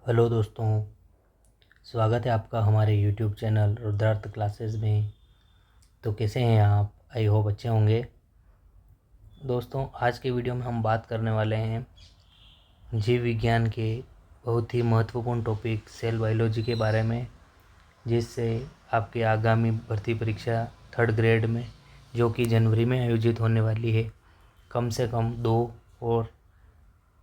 Hello दोस्तों, स्वागत है आपका हमारे यूट्यूब चैनल रुद्रार्थ क्लासेस में। तो कैसे हैं आप? आई होप अच्छे होंगे। दोस्तों, आज के वीडियो में हम बात करने वाले हैं जीव विज्ञान के बहुत ही महत्वपूर्ण टॉपिक सेल बायोलॉजी के बारे में, जिससे आपकी आगामी भर्ती परीक्षा 3rd ग्रेड में, जो कि जनवरी में आयोजित होने वाली है, कम से कम 2 और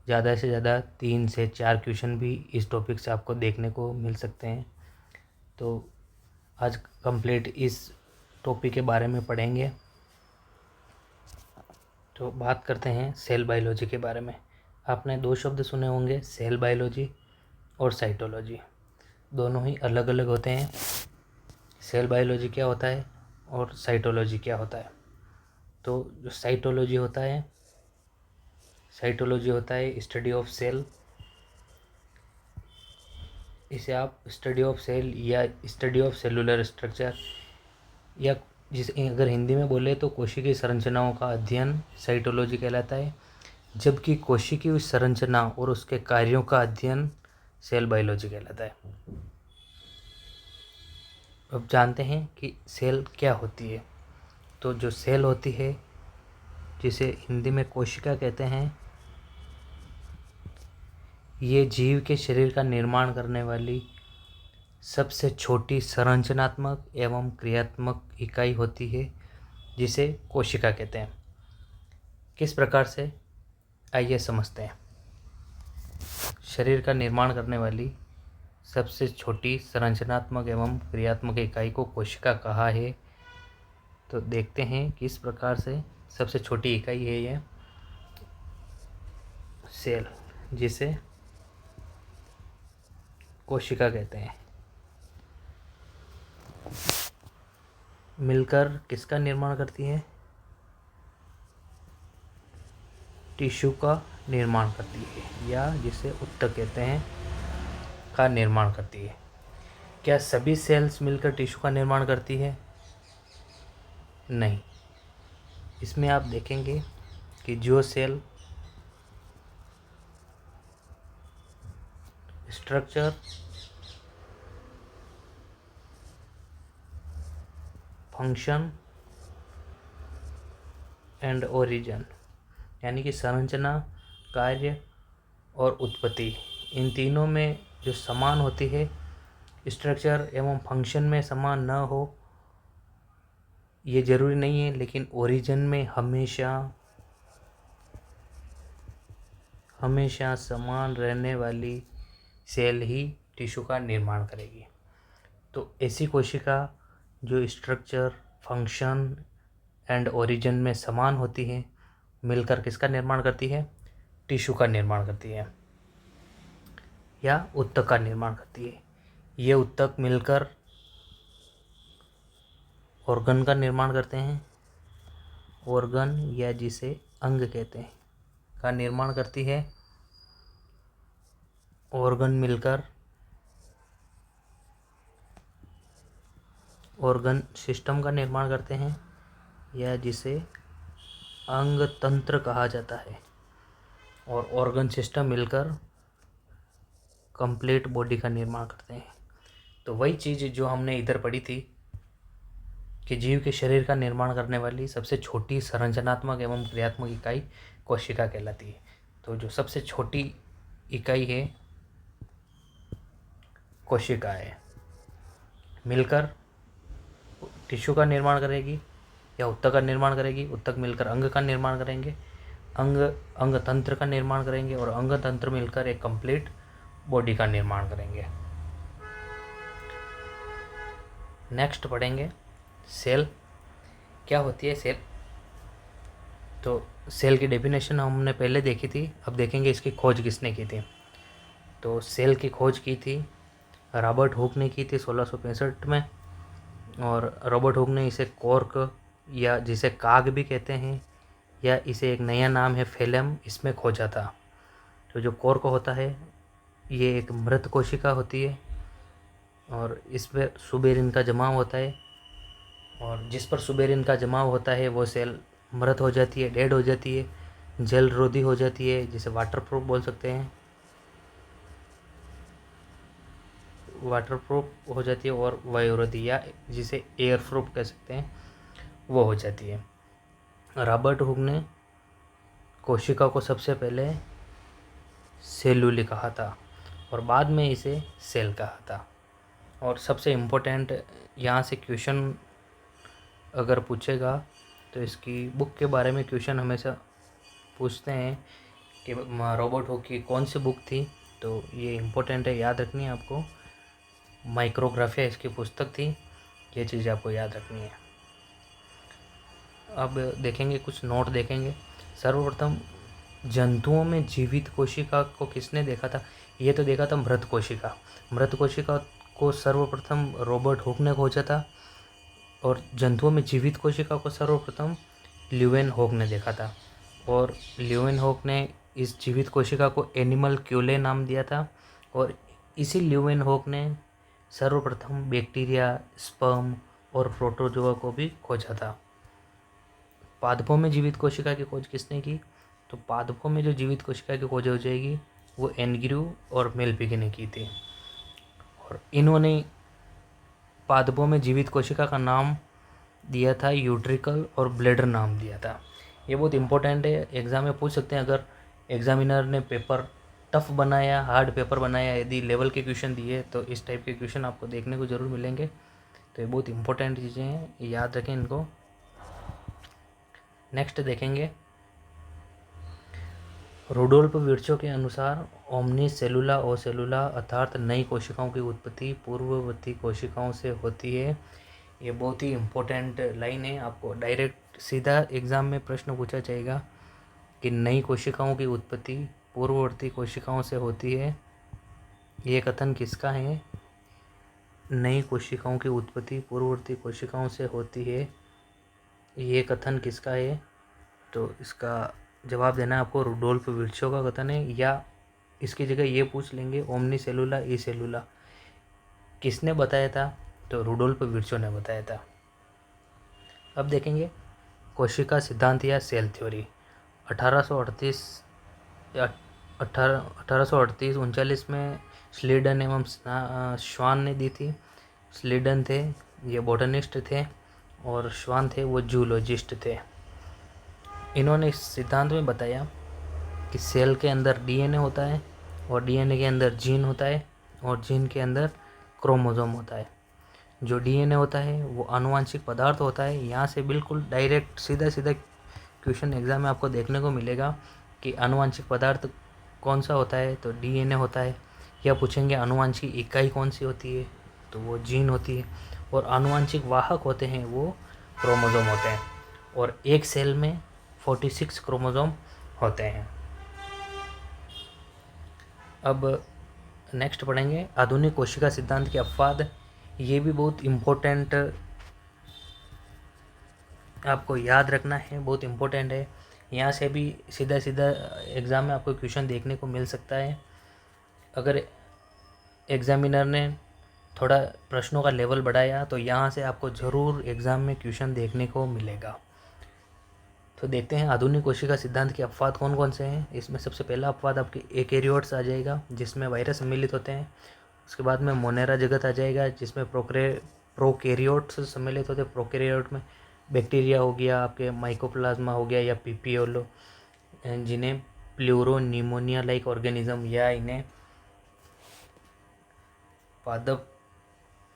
ज़्यादा से ज़्यादा 3 से 4 क्वेश्चन भी इस टॉपिक से आपको देखने को मिल सकते हैं। तो आज कंप्लीट इस टॉपिक के बारे में पढ़ेंगे। तो बात करते हैं सेल बायोलॉजी के बारे में। आपने 2 शब्द सुने होंगे, सेल बायोलॉजी और साइटोलॉजी। दोनों ही अलग अलग होते हैं। सेल बायोलॉजी क्या होता है और साइटोलॉजी क्या होता है? तो जो साइटोलॉजी होता है स्टडी ऑफ सेल। इसे आप स्टडी ऑफ सेल या स्टडी ऑफ सेलुलर स्ट्रक्चर, या जिसे अगर हिंदी में बोले तो कोशिकीय संरचनाओं का अध्ययन साइटोलॉजी कहलाता है, जबकि कोशिकीय संरचना और उसके कार्यों का अध्ययन सेल बायोलॉजी कहलाता है। अब जानते हैं कि सेल क्या होती है। तो जो सेल होती है, जिसे हिंदी में कोशिका कहते हैं, ये जीव के शरीर का निर्माण करने वाली सबसे छोटी संरचनात्मक एवं क्रियात्मक इकाई होती है, जिसे कोशिका कहते हैं। किस प्रकार से, आइए समझते हैं। शरीर का निर्माण करने वाली सबसे छोटी संरचनात्मक एवं क्रियात्मक इकाई को कोशिका कहा है। तो देखते हैं किस प्रकार से सबसे छोटी इकाई है यह सेल, जिसे कोशिका कहते हैं। मिलकर किसका निर्माण करती है? टिश्यू का निर्माण करती है, या जिसे उत्तक कहते हैं, का निर्माण करती है। क्या सभी सेल्स मिलकर टिश्यू का निर्माण करती है? नहीं। इसमें आप देखेंगे कि जो cell structure, function and origin, यानी कि संरचना, कार्य और उत्पत्ति, इन तीनों में जो समान होती है, स्ट्रक्चर एवं फंक्शन में समान न हो ये ज़रूरी नहीं है, लेकिन ओरिजिन में हमेशा समान रहने वाली सेल ही टिश्यू का निर्माण करेगी। तो ऐसी कोशिका जो स्ट्रक्चर, फंक्शन एंड ओरिजिन में समान होती है, मिलकर किसका निर्माण करती है? टिश्यू का निर्माण करती है, या उत्तक का निर्माण करती है। ये उत्तक मिलकर ऑर्गन का निर्माण करते हैं। ऑर्गन, या जिसे अंग कहते हैं, का निर्माण करती है। ऑर्गन मिलकर ऑर्गन सिस्टम का निर्माण करते हैं, या जिसे अंग तंत्र कहा जाता है। और ऑर्गन सिस्टम मिलकर कंप्लीट बॉडी का निर्माण करते हैं। तो वही चीज़ जो हमने इधर पढ़ी थी कि जीव के शरीर का निर्माण करने वाली सबसे छोटी संरचनात्मक एवं क्रियात्मक इकाई कोशिका कहलाती है। तो जो सबसे छोटी इकाई है कोशिका है, मिलकर टिश्यू का निर्माण करेगी या उत्तक का निर्माण करेगी। उत्तक मिलकर अंग का निर्माण करेंगे, अंग तंत्र का निर्माण करेंगे, और अंग तंत्र मिलकर एक कंप्लीट बॉडी का निर्माण करेंगे। नेक्स्ट पढ़ेंगे सेल। क्या होती है सेल? तो सेल की डेफिनेशन हमने पहले देखी थी, अब देखेंगे इसकी खोज किसने की थी। तो सेल की खोज की थी रॉबर्ट हुक ने की थी 1665 में, और रॉबर्ट हुक ने इसे कॉर्क, या जिसे काग भी कहते हैं, या इसे एक नया नाम है फेलम, इसमें खोजा था। तो जो कॉर्क होता है ये एक मृत कोशिका होती है, और इस पर सुबेरिन का जमाव होता है, और जिस पर सुबेरिन का जमाव होता है वो सेल मृत हो जाती है, डेड हो जाती है, जल रोधी हो जाती है, जिसे वाटर प्रूफ बोल सकते हैं। वाटर प्रूफ हो जाती है और वायुरोधी या जिसे एयर प्रूफ कह सकते हैं वो हो जाती है। रॉबर्ट हुक ने कोशिका को सबसे पहले सेलुली कहा था और बाद में इसे सेल कहा था। और सबसे इम्पोर्टेंट यहाँ से क्वेश्चन अगर पूछेगा तो इसकी बुक के बारे में क्वेश्चन हमेशा पूछते हैं कि रॉबर्ट हुक की कौन सी बुक थी, तो ये इम्पोर्टेंट है, याद रखनी है आपको। माइक्रोग्राफिया इसकी पुस्तक थी, ये चीज़ आपको याद रखनी है। अब देखेंगे कुछ नोट देखेंगे। सर्वप्रथम जंतुओं में जीवित कोशिका को किसने देखा था? ये तो देखा था मृत कोशिका। मृत कोशिका को सर्वप्रथम रॉबर्ट हुक ने खोजा था और जंतुओं में जीवित कोशिका को सर्वप्रथम ल्यूवेनहॉक ने देखा था। और ल्यूवेनहॉक ने इस जीवित कोशिका को एनिमल क्यूले नाम दिया था और इसी ल्यूवेनहॉक ने सर्वप्रथम बैक्टीरिया, स्पर्म और प्रोटोजोआ को भी खोजा था। पादपों में जीवित कोशिका की खोज किसने की? तो पादपों में जो जीवित कोशिका की खोज हो जाएगी वो एनग्रू और मेलपिगी ने की थी। और इन्होंने पादपों में जीवित कोशिका का नाम दिया था यूट्रिकल और ब्लेडर नाम दिया था। ये बहुत इंपॉर्टेंट है, एग्ज़ाम में पूछ सकते हैं। अगर एग्जामिनर ने पेपर टफ बनाया, हार्ड पेपर बनाया, यदि लेवल के क्वेश्चन दिए तो इस टाइप के क्वेश्चन आपको देखने को ज़रूर मिलेंगे। तो ये बहुत इंपॉर्टेंट चीज़ें हैं, याद रखें इनको। नेक्स्ट देखेंगे, रुडोल्फ विर्चो के अनुसार ओमनी सेलुला और सेलुला अर्थात नई कोशिकाओं की उत्पत्ति पूर्ववर्ती कोशिकाओं से होती है। ये बहुत ही इम्पोर्टेंट लाइन है, आपको डायरेक्ट सीधा एग्ज़ाम में प्रश्न पूछा जाएगा कि नई कोशिकाओं की उत्पत्ति पूर्ववर्ती कोशिकाओं से होती है। ये कथन किसका है? नई कोशिकाओं की उत्पत्ति पूर्ववर्ती कोशिकाओं से होती है, ये कथन किसका है? तो इसका जवाब देना है आपको, रुडोल्फ विर्चो का कथन है। या इसकी जगह ये पूछ लेंगे ओमनी सेलुला ई सेलुला किसने बताया था? तो रुडोल्फ विर्चो ने बताया था। अब देखेंगे कोशिका सिद्धांत या सेल थ्योरी। 1838-39 में स्लीडन एवं श्वान ने दी थी। स्लीडन थे ये बॉटनिस्ट थे और श्वान थे वो जूलॉजिस्ट थे। इन्होंने इस सिद्धांत में बताया कि सेल के अंदर डीएनए होता है और डीएनए के अंदर जीन होता है और जीन के अंदर क्रोमोसोम होता है। जो डीएनए होता है वो आनुवांशिक पदार्थ होता है। यहाँ से बिल्कुल डायरेक्ट सीधा क्वेश्चन एग्जाम में आपको देखने को मिलेगा कि आनुवांशिक पदार्थ कौन सा होता है, तो डीएनए होता है। या पूछेंगे आनुवांशिक इकाई कौन सी होती है, तो वो जीन होती है। और आनुवांशिक वाहक होते हैं वो क्रोमोसोम होते हैं। और एक सेल में 46 क्रोमोसोम होते हैं। अब नेक्स्ट पढ़ेंगे आधुनिक कोशिका सिद्धांत के अपवाद। ये भी बहुत इम्पोर्टेंट आपको याद रखना है, बहुत इम्पोर्टेंट है। यहाँ से भी सीधा एग्ज़ाम में आपको क्वेश्चन देखने को मिल सकता है। अगर एग्ज़ामिनर ने थोड़ा प्रश्नों का लेवल बढ़ाया तो यहाँ से आपको ज़रूर एग्ज़ाम में क्वेश्चन देखने को मिलेगा। तो देखते हैं आधुनिक कोशिका सिद्धांत के अपवाद कौन कौन से हैं। इसमें सबसे पहला अपवाद आपके एकेरियोट्स आ जाएगा जिसमें वायरस सम्मिलित होते हैं। उसके बाद में मोनेरा जगत आ जाएगा जिसमें प्रोकैरियोट्स सम्मिलित होते हैं। प्रोकैरियोट में बैक्टीरिया हो गया, आपके माइकोप्लाज्मा हो गया या पीपीओलो, जिन्हें प्लूरोनिमोनिया लाइक ऑर्गेनिज्म या इन्हें पादप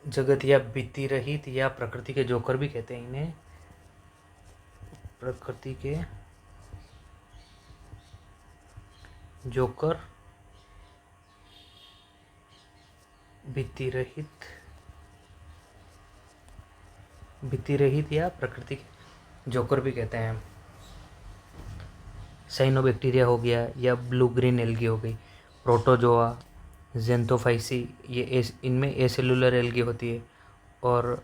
जगत या भित्ति रहित या प्रकृति के जोकर भी कहते हैं। इन्हें प्रकृति के जोकर, भित्ति रहित या प्रकृति के जोकर भी कहते हैं। साइनोबैक्टीरिया हो गया या ब्लू ग्रीन एल्गी हो गई, प्रोटोजोआ, जेंथोफाइसी, ये इनमें एसेलुलर एल्गी होती है। और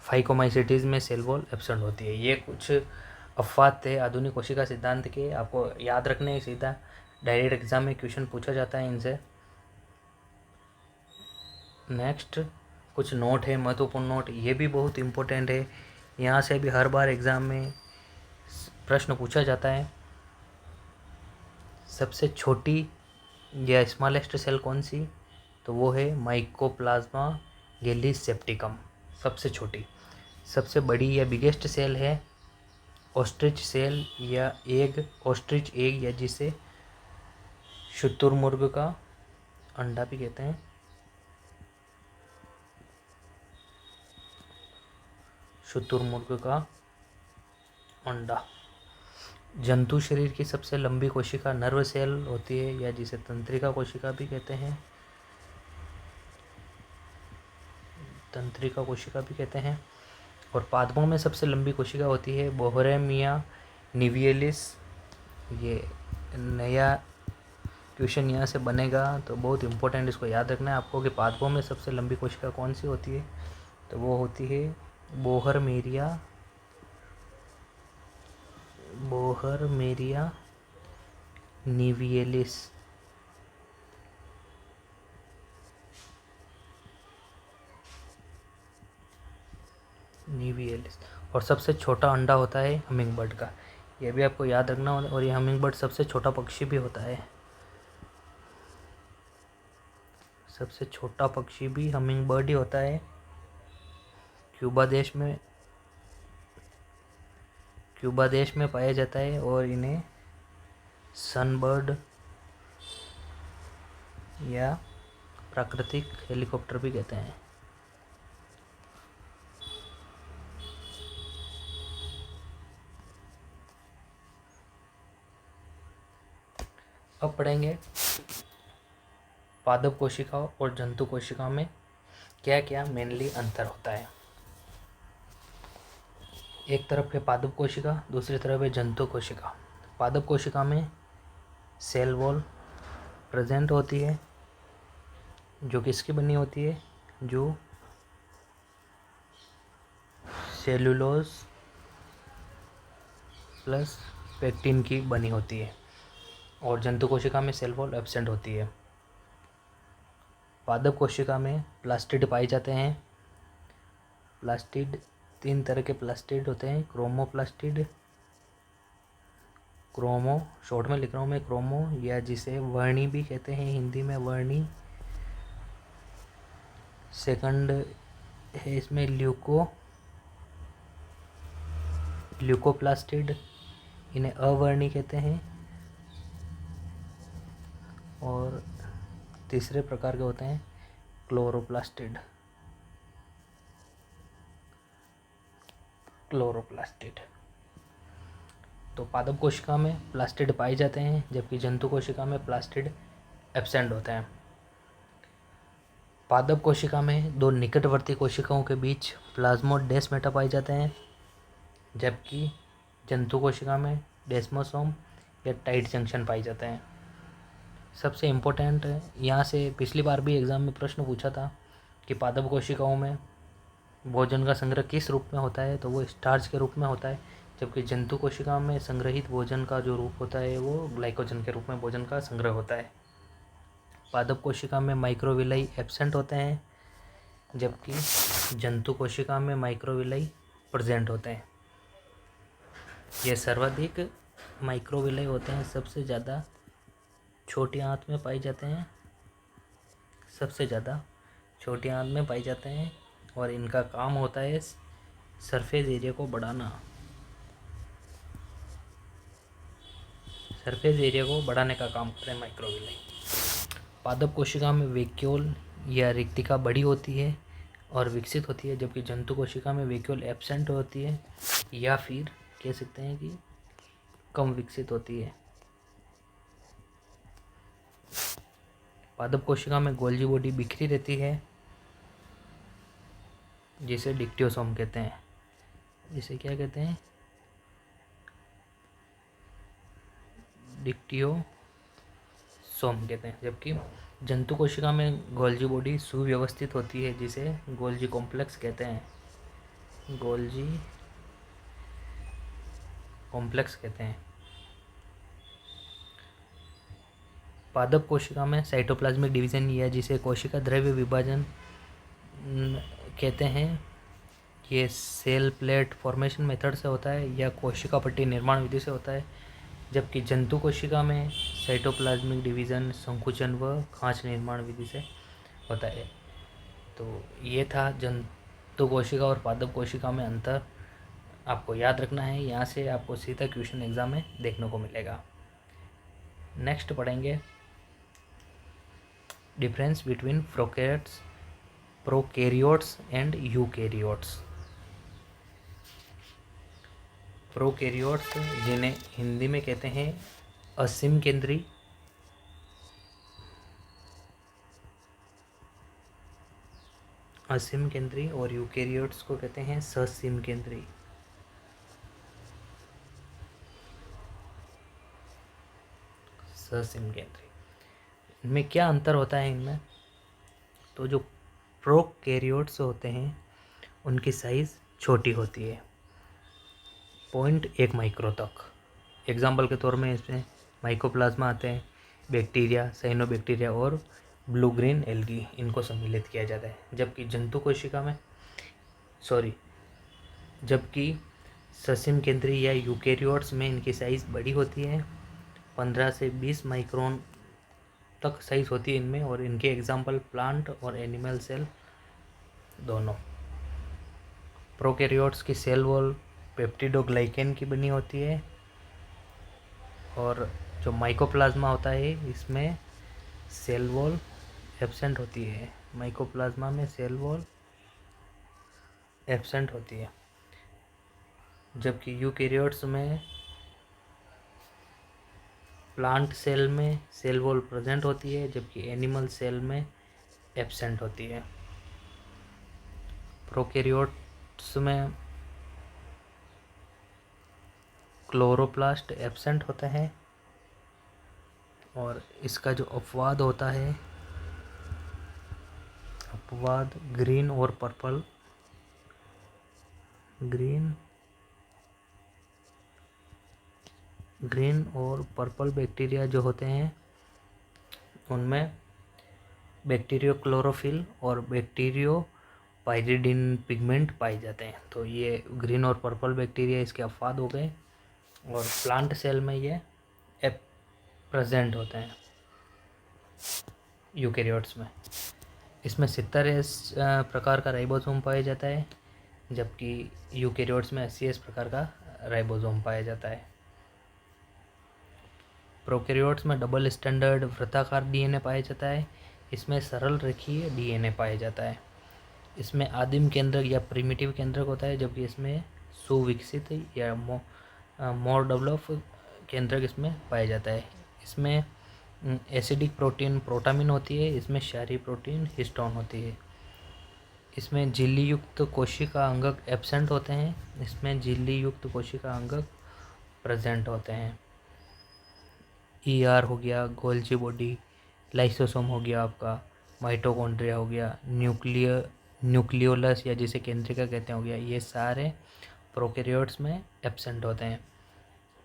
फाइकोमाइसिटीज में सेल वॉल एब्सेंट होती है। ये कुछ अपवाद थे आधुनिक कोशिका सिद्धांत के, आपको याद रखने हैं। सीधा डायरेक्ट एग्जाम में क्वेश्चन पूछा जाता है इनसे। नेक्स्ट कुछ नोट है, महत्वपूर्ण नोट, ये भी बहुत इम्पोर्टेंट है। यहाँ से भी हर बार एग्ज़ाम में प्रश्न पूछा जाता है। सबसे छोटी या स्मॉलेस्ट सेल कौन सी? तो तो वो है माइकोप्लाज्मा गैलीसेप्टिकम, सबसे छोटी। सबसे बड़ी या बिगेस्ट सेल है ऑस्ट्रिच सेल या एग, ऑस्ट्रिच एग, या जिसे शुतुरमुर्ग का अंडा भी कहते हैं। शुतुरमुर्ग का अंडा। जंतु शरीर की सबसे लंबी कोशिका नर्व सेल होती है, या जिसे तंत्रिका कोशिका भी कहते हैं। तंत्रिका कोशिका भी कहते हैं। और पादपों में सबसे लंबी कोशिका होती है बोहरेमिया निवियलिस। ये नया क्वेश्चन यहाँ से बनेगा तो बहुत इम्पोर्टेंट, इसको याद रखना है आपको कि पादपों में सबसे लंबी कोशिका कौन सी होती है। तो वो होती है बोहरमेरिया निवियलिस। और सबसे छोटा अंडा होता है हमिंग बर्ड का, ये भी आपको याद रखना होगा। और ये हमिंग बर्ड सबसे छोटा पक्षी भी होता है। सबसे छोटा पक्षी भी हमिंग बर्ड ही होता है। क्यूबा देश में पाया जाता है और इन्हें सनबर्ड या प्राकृतिक हेलीकॉप्टर भी कहते हैं। अब पढ़ेंगे पादप कोशिकाओं और जंतु कोशिकाओं में क्या क्या मेनली अंतर होता है। एक तरफ है पादप कोशिका, दूसरी तरफ है जंतु कोशिका। पादप कोशिका में सेल वॉल प्रेजेंट होती है, जो किसकी बनी होती है, जो सेलुलोज प्लस पेक्टिन की बनी होती है। और जंतु कोशिका में सेल वॉल एब्सेंट होती है। पादप कोशिका में प्लास्टिड पाए जाते हैं। प्लास्टिड, 3 तरह के प्लास्टिड होते हैं। क्रोमोप्लास्टिड, क्रोमो शॉर्ट में लिख रहा हूँ मैं, क्रोमो, या जिसे वर्णी भी कहते हैं हिंदी में, वर्णी। सेकंड है इसमें ल्यूकोप्लास्टिड, इन्हें अवर्णी कहते हैं। और तीसरे प्रकार के होते हैं क्लोरोप्लास्टिड। तो पादप कोशिका में प्लास्टिड पाए जाते हैं, जबकि जंतु कोशिका में प्लास्टिड एब्सेंट होते हैं। पादप कोशिका में 2 निकटवर्ती कोशिकाओं के बीच प्लाज्मोडेस्माटा पाए जाते हैं, जबकि जंतु कोशिका में डेस्मोसोम या टाइट जंक्शन पाए जाते हैं। सबसे इम्पोर्टेंट यहाँ से पिछली बार भी एग्ज़ाम में प्रश्न पूछा था कि पादप कोशिकाओं में भोजन का संग्रह किस रूप में होता है, तो वो स्टार्च के रूप में होता है, जबकि जंतु कोशिका में संग्रहित भोजन का जो रूप होता है वो ग्लाइकोजन के रूप में भोजन का संग्रह होता है। पादप कोशिका में माइक्रोविलाई एब्सेंट होते हैं, जबकि जंतु कोशिका में माइक्रोविलाई प्रेजेंट होते हैं। ये सर्वाधिक माइक्रोविलाई होते हैं, सबसे ज़्यादा छोटी आंत में पाए जाते हैं, सबसे ज़्यादा छोटी आंत में पाए जाते हैं। और इनका काम होता है सरफेस एरिया को बढ़ाना, बढ़ाने का काम करते हैं माइक्रोविलाई। पादप कोशिका में वैक्यूल या रिक्तिका बड़ी होती है और विकसित होती है, जबकि जंतु कोशिका में वैक्यूल एब्सेंट होती है, या फिर कह सकते हैं कि कम विकसित होती है। पादप कोशिका में गोल्जी बॉडी बिखरी रहती है, जिसे डिक्टियोसोम कहते हैं। जिसे क्या कहते हैं, डिक्टियोसोम कहते हैं। जबकि जंतु कोशिका में गोल्जी बॉडी सुव्यवस्थित होती है, जिसे गोल्जी कॉम्प्लेक्स कहते हैं। पादप कोशिका में साइटोप्लाज्मिक डिवीजन या जिसे कोशिका द्रव्य विभाजन कहते हैं, ये सेल प्लेट फॉर्मेशन मेथड से होता है या कोशिका पट्टी निर्माण विधि से होता है। जबकि जंतु कोशिका में साइटोप्लाज्मिक डिवीजन संकुचन व खांच निर्माण विधि से होता है। तो ये था जंतु कोशिका और पादप कोशिका में अंतर, आपको याद रखना है। यहाँ से आपको सीधा क्वेश्चन एग्जाम में देखने को मिलेगा। नेक्स्ट पढ़ेंगे difference between prokaryotes and eukaryotes. Prokaryotes जिन्हें हिंदी में कहते हैं असीम केंद्री, और यूकैरियोट्स को कहते हैं ससीम केंद्री। इनमें क्या अंतर होता है इनमें? तो जो प्रोकैरियोट्स होते हैं उनकी साइज़ छोटी होती है, 0.1 माइक्रो तक। एग्जाम्पल के तौर में इसमें माइकोप्लाज्मा आते हैं, बैक्टीरिया, साइनोबैक्टीरिया और ब्लू ग्रीन एल्गी, इनको सम्मिलित किया जाता है। जबकि ससीम केंद्री या यूकैरियोट्स में इनकी साइज़ बड़ी होती है, 15 से 20 माइक्रोन तक साइज़ होती है इनमें। और इनके एग्जाम्पल प्लांट और एनिमल सेल दोनों। प्रोकैरियोट्स की सेल वॉल पेप्टिडोग्लाइकेन की बनी होती है, और जो माइकोप्लाज्मा होता है इसमें सेल वॉल एब्सेंट होती है। माइकोप्लाज्मा में सेल वॉल एब्सेंट होती है, जबकि यूकैरियोट्स में प्लांट सेल में सेल वॉल प्रेजेंट होती है, जबकि एनिमल सेल में एब्सेंट होती है। प्रोकैरियोट्स में क्लोरोप्लास्ट एब्सेंट होता है, और इसका जो अपवाद होता है, अपवाद ग्रीन और पर्पल बैक्टीरिया जो होते हैं उनमें बैक्टीरियो क्लोरोफिल और बैक्टीरियो पाइरिडिन पिगमेंट पाए जाते हैं। तो ये ग्रीन और पर्पल बैक्टीरिया इसके अपवाद हो गए, और प्लांट सेल में ये प्रेजेंट होते हैं यूकैरियोट्स में। इसमें 70S प्रकार का राइबोसोम पाया जाता है, जबकि यूकैरियोट्स में 80S प्रकार का राइबोसोम पाया जाता है। प्रोकैरियोट्स में डबल स्टैंडर्ड वृत्ताकार डीएनए पाया जाता है, इसमें सरल रेखीय डीएनए पाया जाता है। इसमें आदिम केंद्रक या प्रिमिटिव केंद्रक होता है, जबकि इसमें सुविकसित या मोर डेवलप केंद्रक इसमें पाया जाता है। इसमें एसिडिक प्रोटीन प्रोटामिन होती है, इसमें क्षारीय प्रोटीन हिस्टोन होती है। इसमें झिल्ली युक्त कोशिका अंगक एब्सेंट होते हैं, इसमें झिल्ली युक्त कोशिका अंगक प्रेजेंट होते हैं। ER हो गया, गोल्जी बॉडी, लाइसोसोम हो गया आपका, माइटोकॉन्ड्रिया हो गया, न्यूक्लियोलस या जिसे केंद्रिका कहते हैं हो गया, ये सारे प्रोकैरियोट्स में एब्सेंट होते हैं,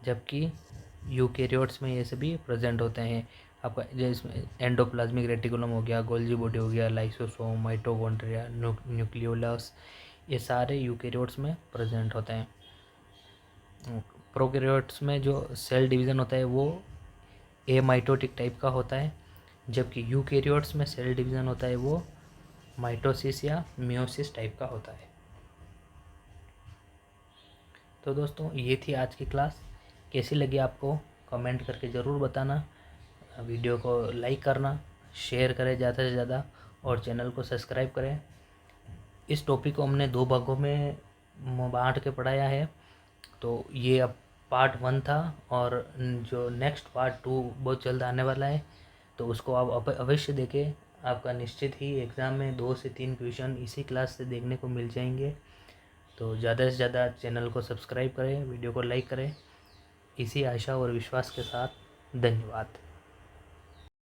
जबकि यूकैरियोट्स में ये सभी प्रेजेंट होते हैं। आपका जैसे एंडोप्लाज्मिक रेटिकुलम हो गया, गोल्जी बॉडी हो गया, लाइसोसोम, माइटोकॉन्ड्रिया, न्यूक्लियोलस, ये सारे यूकैरियोट्स में प्रेजेंट होते हैं। प्रोकैरियोट्स में जो सेल डिवीज़न होता है वो एमाइटोटिक टाइप का होता है, जबकि यूकैरियोट्स में सेल डिवीज़न होता है वो माइटोसिस या मियोसिस टाइप का होता है। तो दोस्तों ये थी आज की क्लास। कैसी लगी आपको कमेंट करके ज़रूर बताना। वीडियो को लाइक करना, शेयर करें ज़्यादा से ज़्यादा, और चैनल को सब्सक्राइब करें। इस टॉपिक को हमने 2 भागों में बांट के पढ़ाया है। तो ये अब पार्ट 1 था, और जो नेक्स्ट पार्ट 2 बहुत जल्द आने वाला है, तो उसको आप अवश्य देखें। आपका निश्चित ही एग्ज़ाम में 2 से 3 क्वेश्चन इसी क्लास से देखने को मिल जाएंगे। तो ज़्यादा से ज़्यादा चैनल को सब्सक्राइब करें, वीडियो को लाइक करें। इसी आशा और विश्वास के साथ धन्यवाद।